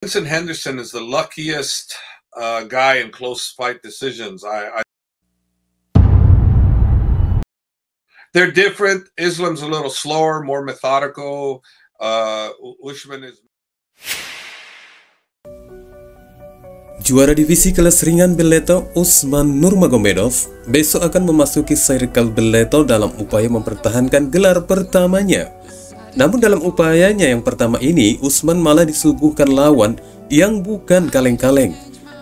Vincent Henderson is the luckiest guy in close fight decisions. They're different. Islam's a little slower, more methodical. Usman is. Juara divisi kelas ringan Bellator Usman Nurmagomedov besok akan memasuki circle Bellator dalam upaya mempertahankan gelar pertamanya. Namun dalam upayanya yang pertama ini, Usman malah disuguhkan lawan yang bukan kaleng-kaleng,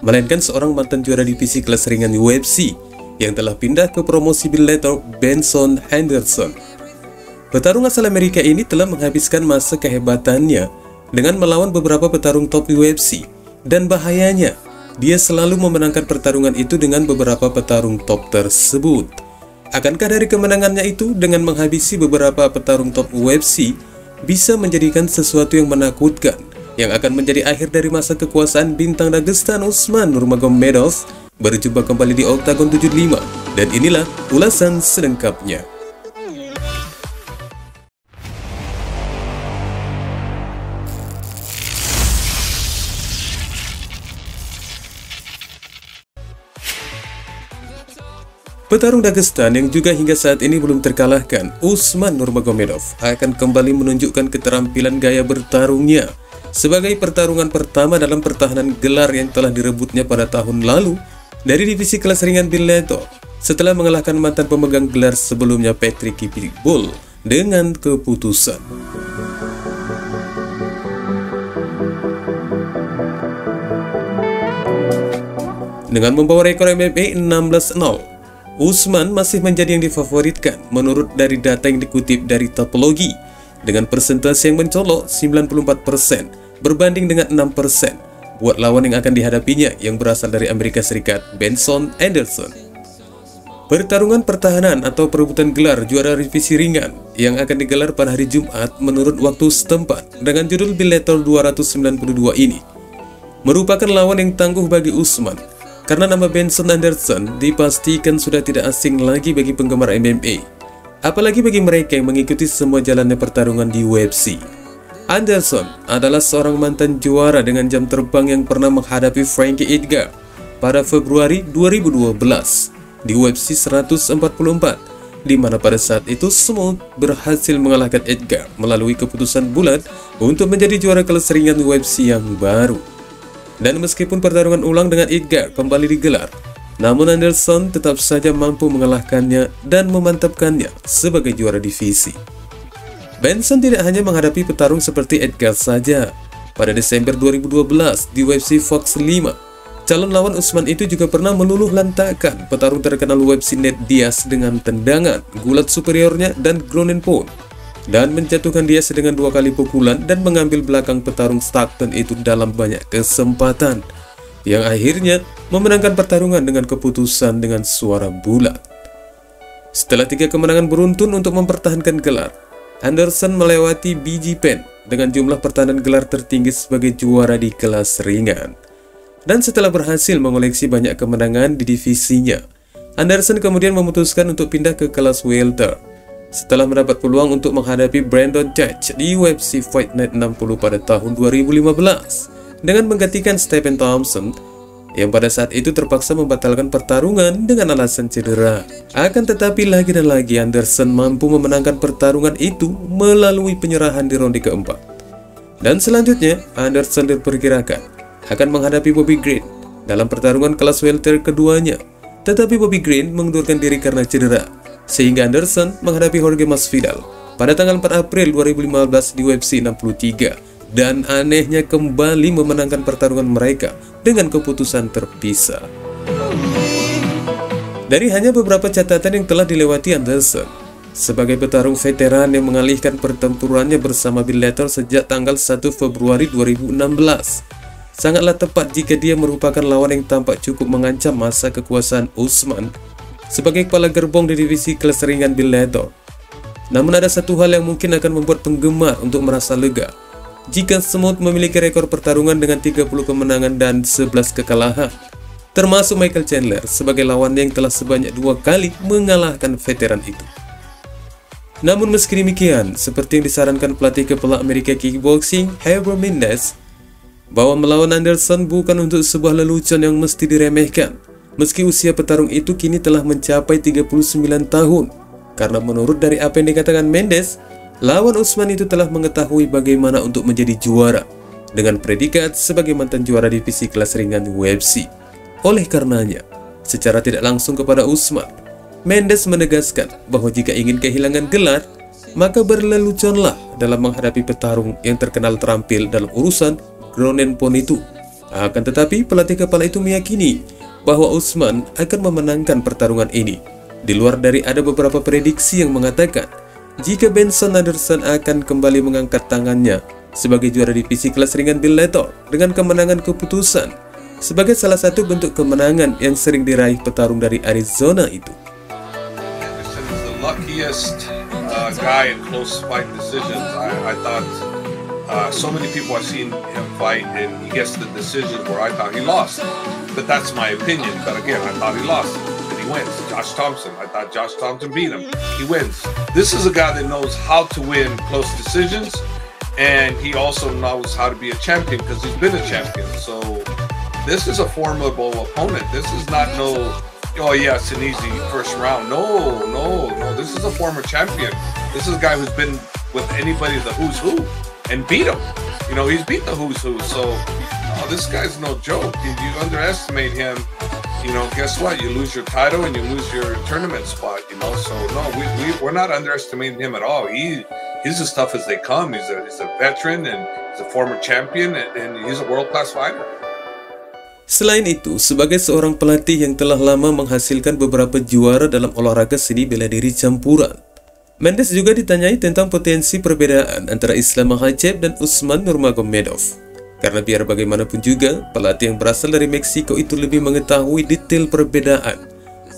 melainkan seorang mantan juara divisi kelas ringan UFC yang telah pindah ke promosi Bellator, Benson Henderson. Petarung asal Amerika ini telah menghabiskan masa kehebatannya dengan melawan beberapa petarung top UFC, dan bahayanya, dia selalu memenangkan pertarungan itu dengan beberapa petarung top tersebut. Akankah dari kemenangannya itu dengan menghabisi beberapa petarung top UFC bisa menjadikan sesuatu yang menakutkan yang akan menjadi akhir dari masa kekuasaan bintang Dagestan Usman Nurmagomedov? Berjumpa kembali di Octagon 75, dan inilah ulasan selengkapnya. Petarung Dagestan yang juga hingga saat ini belum terkalahkan, Usman Nurmagomedov, akan kembali menunjukkan keterampilan gaya bertarungnya sebagai pertarungan pertama dalam pertahanan gelar yang telah direbutnya pada tahun lalu dari divisi kelas ringan Bellator setelah mengalahkan mantan pemegang gelar sebelumnya Patrick Pitbull dengan keputusan. Dengan membawa rekor MMA 16-0, Usman masih menjadi yang difavoritkan menurut dari data yang dikutip dari Tapology dengan persentase yang mencolok 94% berbanding dengan 6% buat lawan yang akan dihadapinya yang berasal dari Amerika Serikat, Benson Henderson. Pertarungan pertahanan atau perebutan gelar juara divisi ringan yang akan digelar pada hari Jumat menurut waktu setempat dengan judul Bellator 292 ini merupakan lawan yang tangguh bagi Usman, karena nama Benson Henderson dipastikan sudah tidak asing lagi bagi penggemar MMA, apalagi bagi mereka yang mengikuti semua jalannya pertarungan di UFC. Henderson adalah seorang mantan juara dengan jam terbang yang pernah menghadapi Frankie Edgar pada Februari 2012 di UFC 144, di mana pada saat itu Smooth berhasil mengalahkan Edgar melalui keputusan bulat untuk menjadi juara kelas ringan UFC yang baru. Dan meskipun pertarungan ulang dengan Edgar kembali digelar, namun Henderson tetap saja mampu mengalahkannya dan memantapkannya sebagai juara divisi. Benson tidak hanya menghadapi petarung seperti Edgar saja. Pada Desember 2012 di UFC Fox 5, calon lawan Usman itu juga pernah meluluh lantakkan petarung terkenal UFC Nate Diaz dengan tendangan, gulat superiornya, dan ground and pound, dan menjatuhkan Diaz dengan 2 kali pukulan dan mengambil belakang petarung Stockton itu dalam banyak kesempatan, yang akhirnya memenangkan pertarungan dengan keputusan dengan suara bulat. Setelah 3 kemenangan beruntun untuk mempertahankan gelar, Henderson melewati BJ Penn dengan jumlah pertahanan gelar tertinggi sebagai juara di kelas ringan. Dan setelah berhasil mengoleksi banyak kemenangan di divisinya, Henderson kemudian memutuskan untuk pindah ke kelas welter setelah mendapat peluang untuk menghadapi Brandon Judge di UFC Fight Night 60 pada tahun 2015 dengan menggantikan Stephen Thompson yang pada saat itu terpaksa membatalkan pertarungan dengan alasan cedera. Akan tetapi lagi dan lagi Henderson mampu memenangkan pertarungan itu melalui penyerahan di ronde keempat. Dan selanjutnya Henderson diperkirakan akan menghadapi Bobby Green dalam pertarungan kelas welter keduanya. Tetapi Bobby Green mengundurkan diri karena cedera, sehingga Henderson menghadapi Jorge Masvidal pada tanggal 4 April 2015 di UFC 63. Dan anehnya kembali memenangkan pertarungan mereka dengan keputusan terpisah. Dari hanya beberapa catatan yang telah dilewati Henderson sebagai petarung veteran yang mengalihkan pertempurannya bersama Bellator sejak tanggal 1 Februari 2016, sangatlah tepat jika dia merupakan lawan yang tampak cukup mengancam masa kekuasaan Usman sebagai kepala gerbong di divisi kelas ringan Bellator. Namun ada satu hal yang mungkin akan membuat penggemar untuk merasa lega jika Smooth memiliki rekor pertarungan dengan 30 kemenangan dan 11 kekalahan, termasuk Michael Chandler sebagai lawannya yang telah sebanyak 2 kali mengalahkan veteran itu. Namun meski demikian, seperti yang disarankan pelatih kepala Amerika Kickboxing, Heber Mendez, bahwa melawan Anderson bukan untuk sebuah lelucon yang mesti diremehkan, meski usia petarung itu kini telah mencapai 39 tahun. Karena menurut dari apa yang dikatakan Mendes, lawan Usman itu telah mengetahui bagaimana untuk menjadi juara, dengan predikat sebagai mantan juara divisi kelas ringan UFC. Oleh karenanya, secara tidak langsung kepada Usman, Mendes menegaskan bahwa jika ingin kehilangan gelar, maka berleluconlah dalam menghadapi petarung yang terkenal terampil dalam urusan ground and pound itu. Akan tetapi pelatih kepala itu meyakini bahwa Usman akan memenangkan pertarungan ini. Di luar dari ada beberapa prediksi yang mengatakan jika Benson Anderson akan kembali mengangkat tangannya sebagai juara divisi kelas ringan Bellator dengan kemenangan keputusan sebagai salah satu bentuk kemenangan yang sering diraih petarung dari Arizona itu. Anderson is the luckiest guy in close fight decisions. I thought so many people I've seen him fight and he gets the decisions where I thought he lost. But that's my opinion. But again, I thought he lost and he wins. Josh Thompson, I thought Josh Thompson beat him. He wins. This is a guy that knows how to win close decisions, and he also knows how to be a champion because he's been a champion. So this is a formidable opponent. This is not oh yeah, it's an easy first round. No. This is a former champion. This is a guy who's been with anybody, the who's who, and beat him. You know, he's beat the who's who. So this guy's no joke. You underestimate him, you know, guess what? You lose your title and you lose your tournament spot, you know. So no, we're not underestimating him at all. He's as tough as they come. He's a veteran and he's a former champion and he's a world-class fighter. Selain itu, sebagai seorang pelatih yang telah lama menghasilkan beberapa juara dalam olahraga seni bela diri campuran, Mendes juga ditanyai tentang potensi perbedaan antara Islam Makhachev dan Usman Nurmagomedov. Karena biar bagaimanapun juga, pelatih yang berasal dari Meksiko itu lebih mengetahui detail perbedaan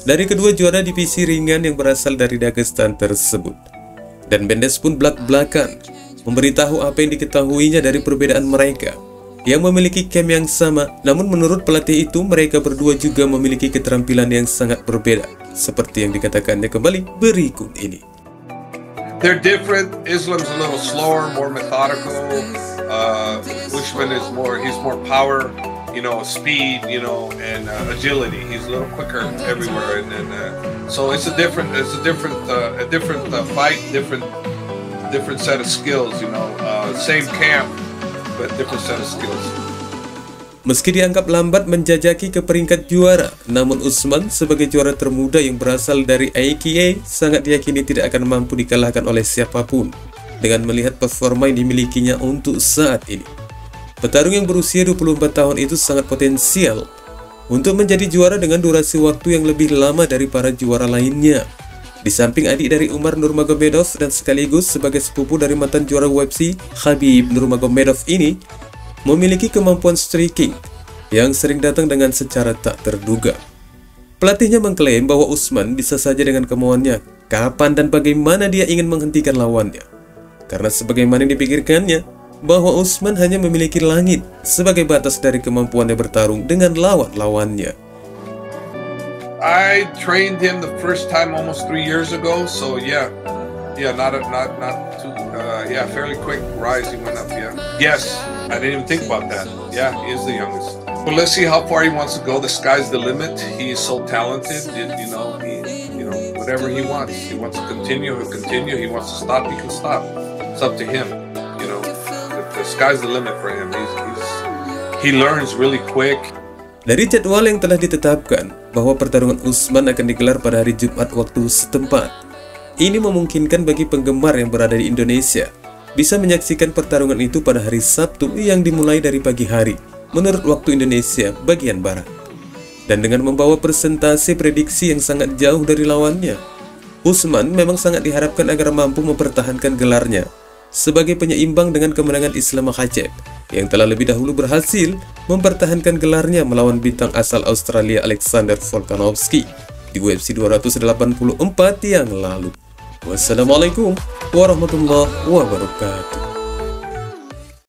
dari kedua juara divisi ringan yang berasal dari Dagestan tersebut. Dan Mendes pun belak-belakan memberitahu apa yang diketahuinya dari perbedaan mereka yang memiliki camp yang sama, namun menurut pelatih itu mereka berdua juga memiliki keterampilan yang sangat berbeda, seperti yang dikatakannya kembali berikut ini. They're different. Islam's a little slower, more methodical. Usman is he's more power, you know, speed, you know, and agility. He's a little quicker everywhere, and so it's a different fight, different set of skills, you know. Same camp, but different set of skills. Meski dianggap lambat menjajaki ke peringkat juara, namun Usman sebagai juara termuda yang berasal dari AKA sangat diyakini tidak akan mampu dikalahkan oleh siapapun dengan melihat performa yang dimilikinya untuk saat ini. Petarung yang berusia 24 tahun itu sangat potensial untuk menjadi juara dengan durasi waktu yang lebih lama dari para juara lainnya. Di samping adik dari Umar Nurmagomedov dan sekaligus sebagai sepupu dari mantan juara UFC Khabib Nurmagomedov ini, memiliki kemampuan striking yang sering datang dengan secara tak terduga. Pelatihnya mengklaim bahwa Usman bisa saja dengan kemauannya kapan dan bagaimana dia ingin menghentikan lawannya. Karena sebagaimana yang dipikirkannya, bahwa Usman hanya memiliki langit sebagai batas dari kemampuannya bertarung dengan lawan-lawannya. I trained him the first time almost 3 years ago, so yeah, not too fairly quick rise. He went up, yeah. Yes, I didn't even think about that. Yeah, he is the youngest. But let's see how far he wants to go. The sky's the limit. He is so talented. You know, whatever he wants. He wants to continue, he'll continue. He wants to stop, he can stop. It's up to him. You know, the sky's the limit for him. He learns really quick. Dari jadwal yang telah ditetapkan bahwa pertarungan Usman akan digelar pada hari Jumat waktu setempat, ini memungkinkan bagi penggemar yang berada di Indonesia bisa menyaksikan pertarungan itu pada hari Sabtu yang dimulai dari pagi hari menurut waktu Indonesia bagian Barat. Dan dengan membawa presentasi prediksi yang sangat jauh dari lawannya, Usman memang sangat diharapkan agar mampu mempertahankan gelarnya sebagai penyeimbang dengan kemenangan Islam Makhachev yang telah lebih dahulu berhasil mempertahankan gelarnya melawan bintang asal Australia Alexander Volkanovski di UFC 284 yang lalu. Wassalamualaikum warahmatullahi wabarakatuh.